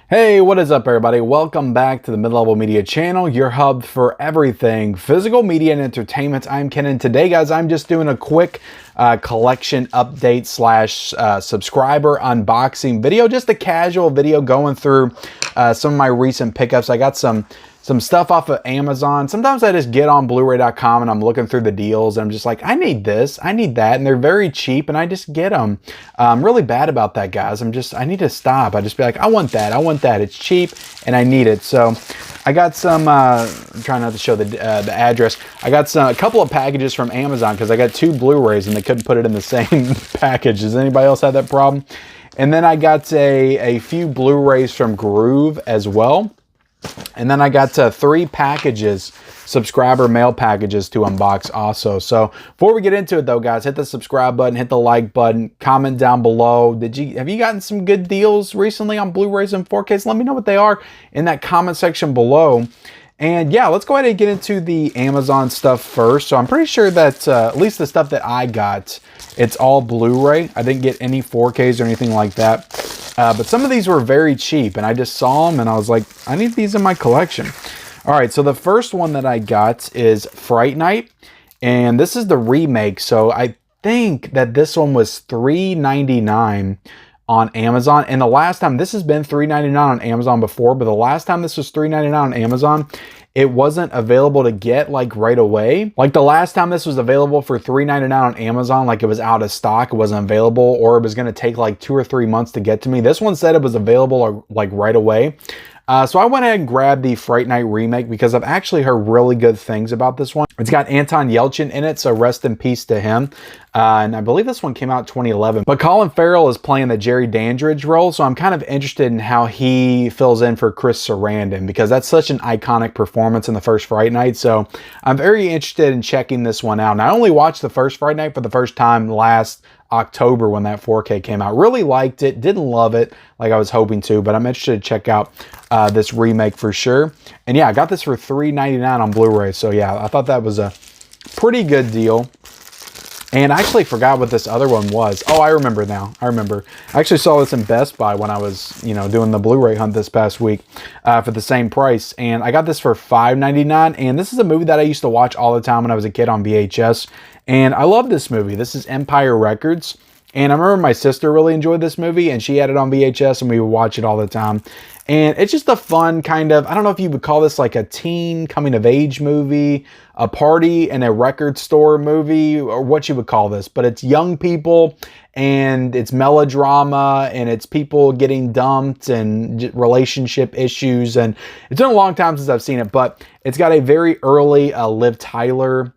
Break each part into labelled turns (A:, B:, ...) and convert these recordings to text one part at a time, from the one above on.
A: Hey, what is up everybody? Welcome back to the Mid-Level Media channel, your hub for everything physical media and entertainment. I'm Ken, and today guys, I'm just doing a quick collection update slash subscriber unboxing video, just a casual video going through some of my recent pickups. I got some stuff off of Amazon. Sometimes I just get on Bluray.com and I'm looking through the deals and I'm just like, I need this, I need that, and they're very cheap and I just get them. I'm really bad about that, guys. I need to stop. I just be like, I want that, it's cheap and I need it. So I got some, I'm trying not to show the address. I got a couple of packages from Amazon because I got 2 Blu-rays and they couldn't put it in the same package. Does anybody else have that problem? And then I got a few Blu-rays from GRUV as well. And then I got 3 packages, subscriber mail packages to unbox also. So before we get into it though, guys, hit the subscribe button, hit the like button, comment down below. Have you gotten some good deals recently on Blu-rays and 4Ks? Let me know what they are in that comment section below. And yeah, let's go ahead and get into the Amazon stuff first. So I'm pretty sure that at least the stuff that I got, it's all Blu-ray. I didn't get any 4Ks or anything like that. But some of these were very cheap and I just saw them and I was like, I need these in my collection. All right, so the first one that I got is Fright Night, and this is the remake. So I think that this one was $3.99 on Amazon. And the last time, this has been $3.99 on Amazon before, but the last time this was $3.99 on Amazon, it wasn't available to get like right away. Like the last time this was available for $3.99 on Amazon, like it was out of stock, it wasn't available, or it was gonna take like 2 or 3 months to get to me. This one said it was available like right away. So I went ahead and grabbed the Fright Night remake because I've actually heard really good things about this one. It's got Anton Yelchin in it, so rest in peace to him. And I believe this one came out in 2011. But Colin Farrell is playing the Jerry Dandridge role, so I'm kind of interested in how he fills in for Chris Sarandon because that's such an iconic performance in the first Fright Night. So I'm very interested in checking this one out. And I only watched the first Fright Night for the first time last October when that 4K came out. Really liked it, didn't love it like I was hoping to, but I'm interested to check out this remake for sure. And yeah, I got this for $3.99 on Blu-ray. So yeah, I thought that was a pretty good deal. And I actually forgot what this other one was. Oh, I remember now. I remember. I actually saw this in Best Buy when I was, doing the Blu-ray hunt this past week for the same price. And I got this for $5.99. And this is a movie that I used to watch all the time when I was a kid on VHS. And I love this movie. This is Empire Records. And I remember my sister really enjoyed this movie and she had it on VHS and we would watch it all the time. And it's just a fun kind of, I don't know if you would call this like a teen coming of age movie, a party in a record store movie, or what you would call this. But it's young people and it's melodrama and it's people getting dumped and relationship issues. And it's been a long time since I've seen it, but it's got a very early Liv Tyler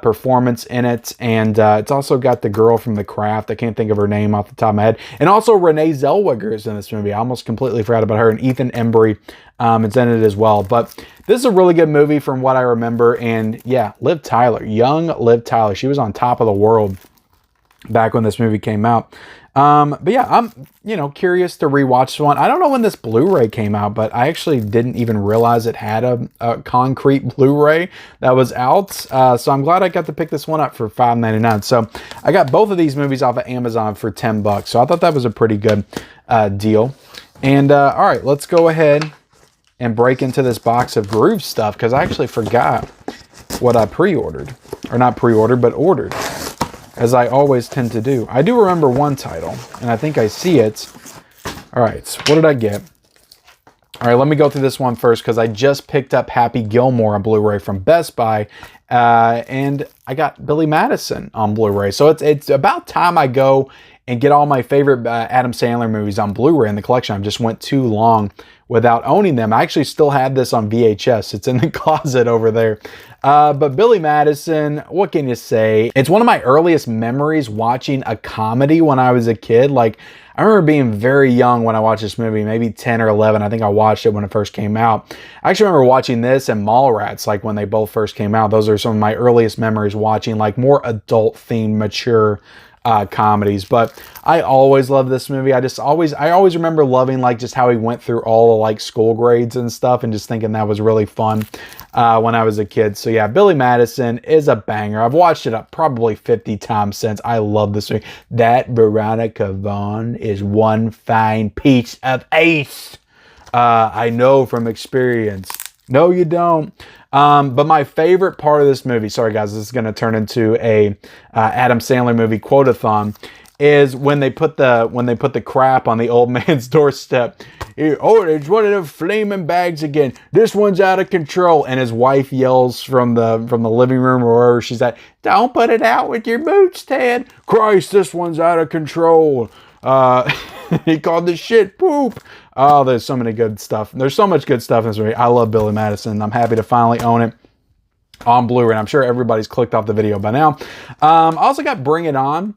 A: performance in it, and it's also got the girl from The Craft. I can't think of her name off the top of my head. And also Renee Zellweger is in this movie. I almost completely forgot about her. And Ethan Embry is in it as well. But this is a really good movie from what I remember. And yeah, Liv Tyler, young Liv Tyler, she was on top of the world back when this movie came out. But yeah, I'm, curious to rewatch this one. I don't know when this Blu-ray came out, but I actually didn't even realize it had a concrete Blu-ray that was out. So I'm glad I got to pick this one up for $5.99. So I got both of these movies off of Amazon for $10. So I thought that was a pretty good deal. And all right, let's go ahead and break into this box of GRUV stuff because I actually forgot what I pre-ordered. Or not pre-ordered, but ordered, as I always tend to do. I do remember one title, and I think I see it. All right, so what did I get? All right, let me go through this one first, because I just picked up Happy Gilmore on Blu-ray from Best Buy, and I got Billy Madison on Blu-ray. So it's about time I go and get all my favorite Adam Sandler movies on Blu-ray in the collection. I just went too long without owning them. I actually still have this on VHS. It's in the closet over there. But Billy Madison, what can you say? It's one of my earliest memories watching a comedy when I was a kid. Like, I remember being very young when I watched this movie, maybe 10 or 11. I think I watched it when it first came out. I actually remember watching this and Mallrats, like when they both first came out. Those are some of my earliest memories watching like more adult-themed, mature comedies. But I always loved this movie. I always remember loving like just how he went through all the like school grades and stuff and just thinking that was really fun when I was a kid. So yeah, Billy Madison is a banger. I've watched it up probably 50 times since. I love this movie. That Veronica Vaughn is one fine piece of ace. I know from experience. No, you don't. But my favorite part of this movie, sorry guys, this is going to turn into a Adam Sandler movie quote-a-thon, is when they put the crap on the old man's doorstep. Oh, there's one of them flaming bags again. This one's out of control. And his wife yells from the living room or wherever she's at, "Don't put it out with your boots, Ted. Christ, this one's out of control." He called the shit poop. Oh, there's so many good stuff. There's so much good stuff in this movie. I love Billy Madison. I'm happy to finally own it on Blu-ray. I'm sure everybody's clicked off the video by now. I also got Bring It On.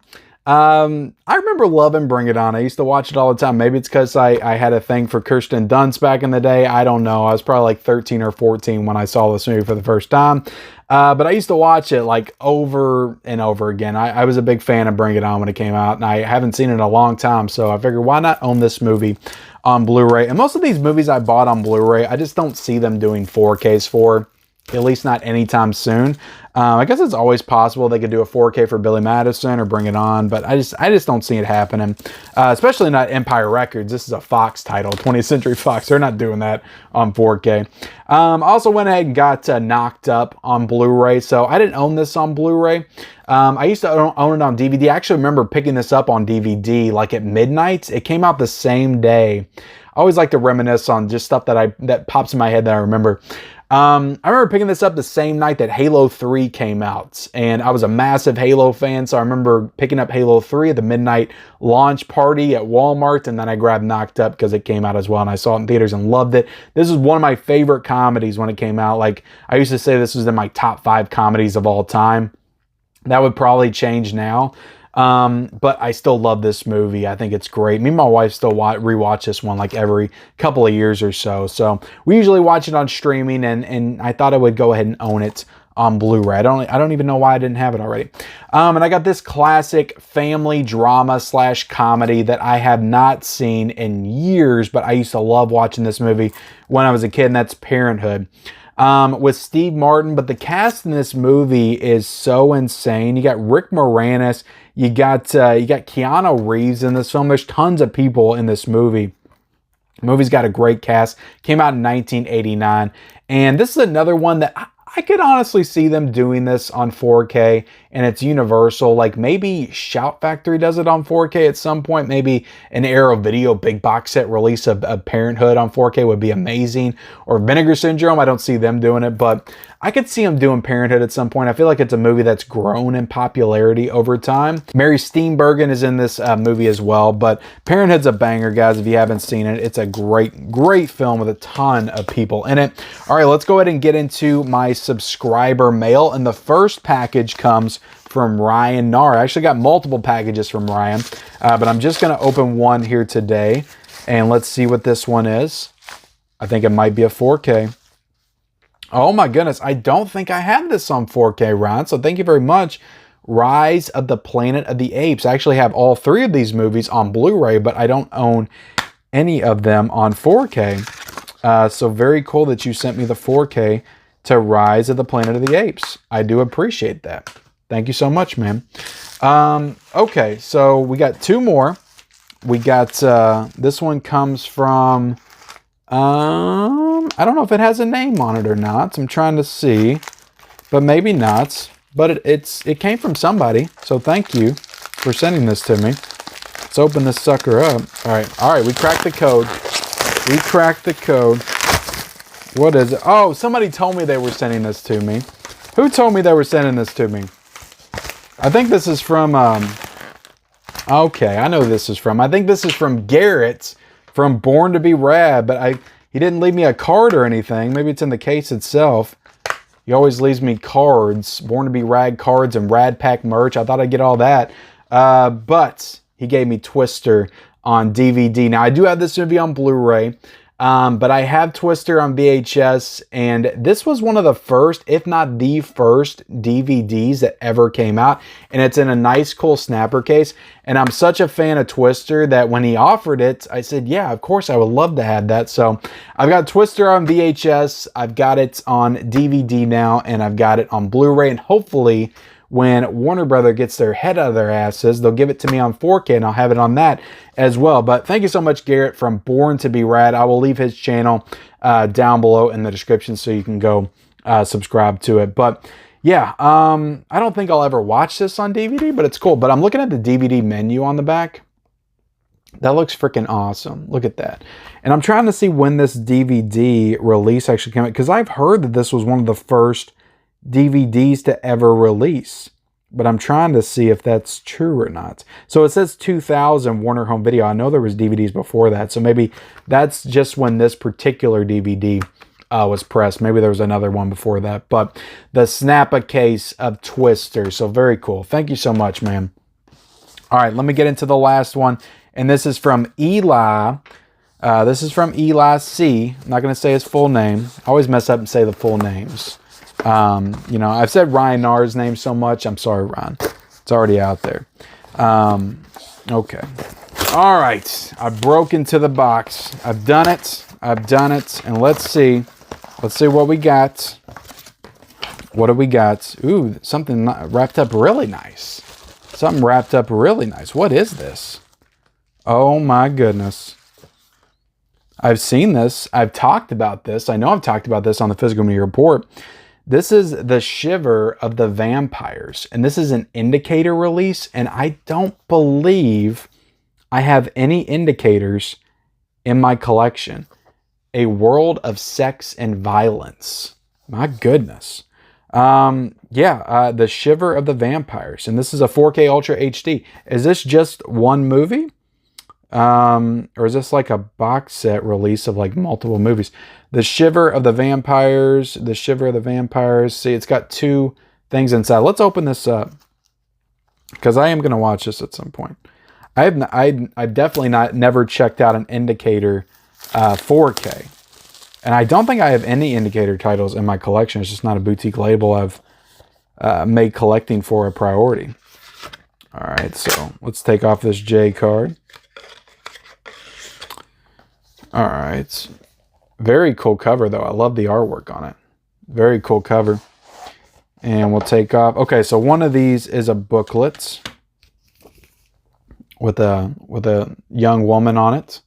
A: I remember loving Bring It On. I used to watch it all the time. Maybe it's because I had a thing for Kirsten Dunst back in the day. I don't know. I was probably like 13 or 14 when I saw this movie for the first time. But I used to watch it like over and over again. I was a big fan of Bring It On when it came out, and I haven't seen it in a long time. So I figured, why not own this movie on Blu-ray? And most of these movies I bought on Blu-ray, I just don't see them doing 4Ks for, at least not anytime soon. I guess it's always possible they could do a 4K for Billy Madison or Bring It On, but I just don't see it happening. Especially not Empire Records. This is a Fox title, 20th Century Fox. They're not doing that on 4K. Also went ahead and got Knocked Up on Blu-ray. So I didn't own this on Blu-ray. I used to own it on DVD. I actually remember picking this up on DVD like at midnight. It came out the same day. I always like to reminisce on just stuff that pops in my head that I remember. I remember picking this up the same night that Halo 3 came out, and I was a massive Halo fan, so I remember picking up Halo 3 at the midnight launch party at Walmart, and then I grabbed Knocked Up because it came out as well, and I saw it in theaters and loved it. This is one of my favorite comedies when it came out. Like, I used to say this was in my top 5 comedies of all time. That would probably change now. But I still love this movie. I think it's great. Me and my wife still rewatch this one like every couple of years or so. So we usually watch it on streaming, and I thought I would go ahead and own it on Blu-ray. I don't even know why I didn't have it already. And I got this classic family drama / comedy that I have not seen in years, but I used to love watching this movie when I was a kid, and that's Parenthood. With Steve Martin, but the cast in this movie is so insane. You got Rick Moranis, you got Keanu Reeves in this film. There's tons of people in this movie. The movie's got a great cast. Came out in 1989, and this is another one that I could honestly see them doing this on 4K, and it's Universal. Like, maybe Shout Factory does it on 4K at some point. Maybe an Arrow Video big box set release of Parenthood on 4K would be amazing. Or Vinegar Syndrome, I don't see them doing it, but I could see them doing Parenthood at some point. I feel like it's a movie that's grown in popularity over time. Mary Steenburgen is in this movie as well, but Parenthood's a banger, guys. If you haven't seen it, it's a great film with a ton of people in it. All right, let's go ahead and get into my subscriber mail, and the first package comes from Ryan Nara. I actually got multiple packages from Ryan, but I'm just going to open one here today, and let's see what this one is. I think it might be a 4K. Oh my goodness, I don't think I have this on 4K, Ryan, so thank you very much. Rise of the Planet of the Apes. I actually have all 3 of these movies on Blu-ray, but I don't own any of them on 4K. So very cool that you sent me the 4K to Rise of the Planet of the Apes. I do appreciate that. Thank you so much, man. Okay, so we got 2 more. We got, this one comes from, I don't know if it has a name on it or not. I'm trying to see, but maybe not. But it came from somebody, so thank you for sending this to me. Let's open this sucker up. All right, we cracked the code. We cracked the code. What is it? Oh, somebody told me they were sending this to me. Who told me they were sending this to me? I think this is from, okay, I know who this is from. I think this is from Garrett from Born to Be Rad, but he didn't leave me a card or anything. Maybe it's in the case itself. He always leaves me cards, Born to Be Rad cards and Rad Pack merch. I thought I'd get all that. But he gave me Twister on DVD. Now, I do have this movie on Blu-ray, but I have Twister on VHS, and this was one of the first, if not the first, DVDs that ever came out, and it's in a nice, cool snapper case, and I'm such a fan of Twister that when he offered it, I said, yeah, of course, I would love to have that. So I've got Twister on VHS, I've got it on DVD now, and I've got it on Blu-ray, and hopefully when Warner Brother gets their head out of their asses, they'll give it to me on 4K and I'll have it on that as well. But thank you so much, Garrett from Born to Be Rad. I will leave his channel down below in the description so you can go subscribe to it. But yeah, I don't think I'll ever watch this on DVD, but it's cool. But I'm looking at the DVD menu on the back. That looks freaking awesome. Look at that. And I'm trying to see when this DVD release actually came out, because I've heard that this was one of the first DVDs to ever release. But I'm trying to see if that's true or not. So it says 2000 Warner Home Video. I know there was DVDs before that. So maybe that's just when this particular DVD was pressed. Maybe there was another one before that. But the Snappa case of Twister. So very cool. Thank you so much, man. All right, let me get into the last one. And this is from Eli. This is from Eli C. I'm not going to say his full name. I always mess up and say the full names. You know, I've said Ryan Nar's name so much. I'm sorry, Ryan. It's already out there. Okay. All right. I broke into the box. I've done it. I've done it. And let's see. Let's see what we got. What do we got? Ooh, something wrapped up really nice. Something wrapped up really nice. What is this? Oh my goodness. I've seen this. I've talked about this. I know I've talked about this on the Physical Media Report. This is the Shiver of the Vampires. And this is an indicator release. And I don't believe I have any indicators in my collection. A World of Sex and Violence. My goodness. The Shiver of the Vampires. And this is a 4K Ultra HD. Is this just one movie? Or is this like a box set release of like multiple movies? The Shiver of the Vampires. The Shiver of the Vampires. See, it's got two things inside. Let's open this up, because I am going to watch this at some point. I've definitely never checked out an indicator 4K. And I don't think I have any indicator titles in my collection. It's just not a boutique label I've made collecting for a priority. All right, so let's take off this J card. All right. Very cool cover, though. I love the artwork on it. Very cool cover. And we'll take off. Okay, so one of these is a booklet with a young woman on it.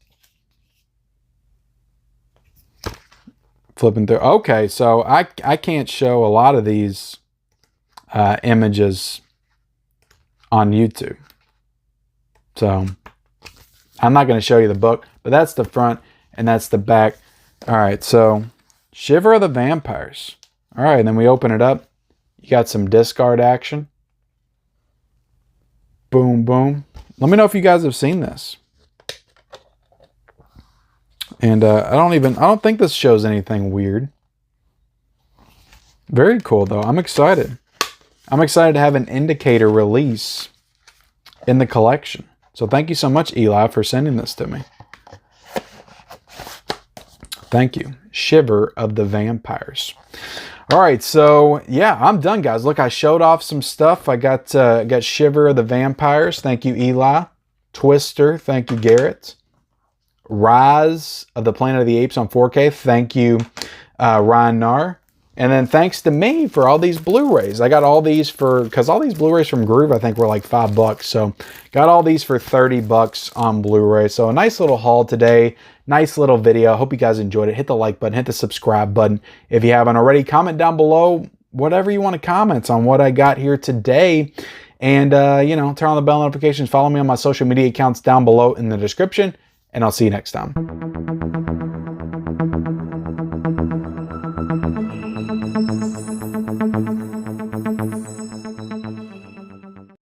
A: Flipping through. Okay, so I can't show a lot of these images on YouTube. So I'm not going to show you the book, but that's the front and that's the back. All right, so Shiver of the Vampires. All right, and then we open it up. You got some discard action. Boom, boom. Let me know if you guys have seen this. And I don't think this shows anything weird. Very cool, though. I'm excited. I'm excited to have an indicator release in the collection. So thank you so much, Eli, for sending this to me. Thank you. Shiver of the Vampires. All right, so yeah, I'm done, guys. Look, I showed off some stuff. I got Shiver of the Vampires. Thank you, Eli. Twister. Thank you, Garrett. Rise of the Planet of the Apes on 4K. Thank you, Ryan Nar. And then thanks to me for all these Blu-rays. I got all these because all these Blu-rays from GRUV, I think, were like $5. So got all these for $30 on Blu-ray. So a nice little haul today. Nice little video. Hope you guys enjoyed it. Hit the like button. Hit the subscribe button. If you haven't already, comment down below whatever you want to comment on what I got here today. And, turn on the bell notifications. Follow me on my social media accounts down below in the description. And I'll see you next time.